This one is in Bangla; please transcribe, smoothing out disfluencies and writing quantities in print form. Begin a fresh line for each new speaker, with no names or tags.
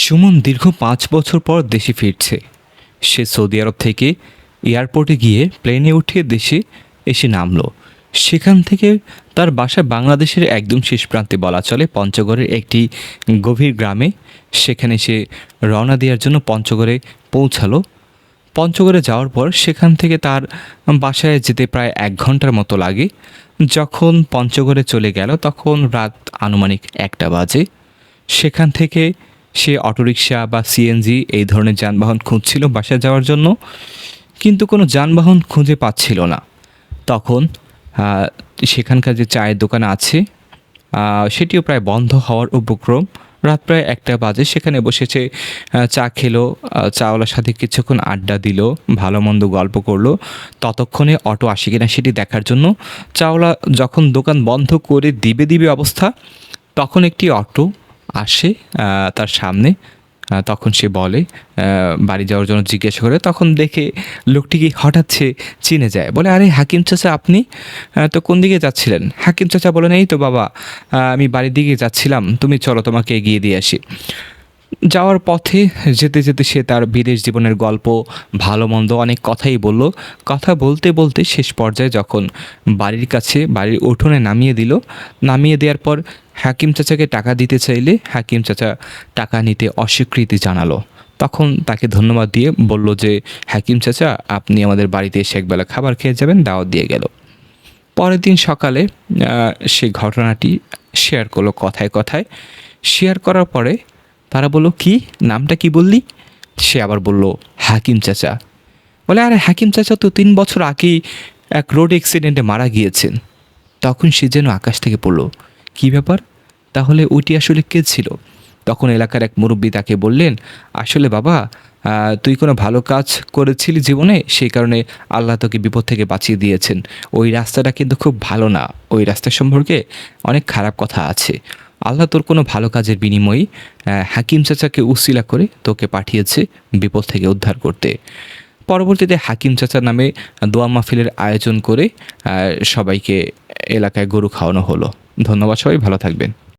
সুমন দীর্ঘ ৫ বছর পর দেশে ফিরছে। সে সৌদি আরব থেকে এয়ারপোর্টে গিয়ে প্লেনে উঠে দেশে এসে নামলো। সেখান থেকে তার বাসা বাংলাদেশের একদম শেষ প্রান্তে বলা চলে, পঞ্চগড়ের একটি গভীর গ্রামে। সেখানে সে রওনা দেওয়ার জন্য পঞ্চগড়ে পৌঁছালো। পঞ্চগড়ে যাওয়ার পর সেখান থেকে তার বাসায় যেতে প্রায় ১ ঘন্টার মতো লাগে। যখন পঞ্চগড়ে চলে গেল তখন রাত আনুমানিক ১টা বাজে। সেখান থেকে সে অটোরিকশা বা সিএনজি এই ধরনের যানবাহন খুঁজছিল বাসায় যাওয়ার জন্য, কিন্তু কোনো যানবাহন খুঁজে পাচ্ছিল না। তখন সেখানকার যে চায়ের দোকান আছে সেটিও প্রায় বন্ধ হওয়ার উপক্রম। রাত প্রায় ১টা বাজে। সেখানে বসেছে, চা খেলো, চাওয়ালার সাথে কিছুক্ষণ আড্ডা দিল, ভালো মন্দ গল্প করলো। ততক্ষণে অটো আসে কিনা সেটি দেখার জন্য চাওয়ালা যখন দোকান বন্ধ করে দিবে দিবে অবস্থা, তখন একটি অটো আসে তার সামনে। তখন সে বলে, বাড়ি যাওয়ার জন্য জিজ্ঞাসা করে, তখন দেখে লোকটিকে হঠাৎ সে চিনে যায়। বলে, আরে হাকিম চাচা আপনি, তো কোন দিকে যাচ্ছিলেন? হাকিম চাচা বলেন, এই তো বাবা, আমি বাড়ির দিকে যাচ্ছিলাম, তুমি চলো তোমাকে এগিয়ে দিয়ে আসি। যাওয়ার পথে যেতে যেতে সে তার বিদেশ জীবনের গল্প, ভালো মন্দ অনেক কথাই বলল। কথা বলতে বলতে শেষ পর্যায়ে যখন বাড়ির কাছে বাড়ির উঠোনে নামিয়ে দিল, নামিয়ে দেওয়ার পর হাকিম চাচাকে টাকা দিতে চাইলে হাকিম চাচা টাকা নিতে অস্বীকৃতি জানালো। তখন তাকে ধন্যবাদ দিয়ে বলল যে, হাকিম চাচা আপনি আমাদের বাড়িতে এসে একবেলা খাবার খেয়ে যাবেন, দাওয়াত দিয়ে গেল। পরের দিন সকালে সে ঘটনাটি শেয়ার করলো কথায় কথায়। শেয়ার করার পরে তারা বলল, কি নামটা কি বললি? সে আবার বলল, হাকিম চাচা। বলে, আরে হাকিম চাচা তো ৩ বছর আগেই এক রোড অ্যাক্সিডেন্টে মারা গিয়েছেন। তখন সে যেন আকাশ থেকে পড়ল, কি ব্যাপার, তাহলে ওইটি আসলে কে ছিল? তখন এলাকার এক মুরব্বী তাকে বললেন, আসলে বাবা, তুই কোনো ভালো কাজ করেছিলি জীবনে, সেই কারণে আল্লাহ তোকে বিপদ থেকে বাঁচিয়ে দিয়েছেন। ওই রাস্তাটা কিন্তু খুব ভালো না, ওই রাস্তা সম্পর্কে অনেক খারাপ কথা আছে। আল্লাহ তোর কোনো ভালো কাজের বিনিময়ে হাকিম চাচাকে উসিলা করে তোকে পাঠিয়েছে বিপদ থেকে উদ্ধার করতে। পরবর্তীতে হাকিম চাচা নামে দোয়া মাহফিলের আয়োজন করে সবাইকে এলাকায় গরু খাওয়ানো হলো। ধন্যবাদ, সবাই ভালো থাকবেন।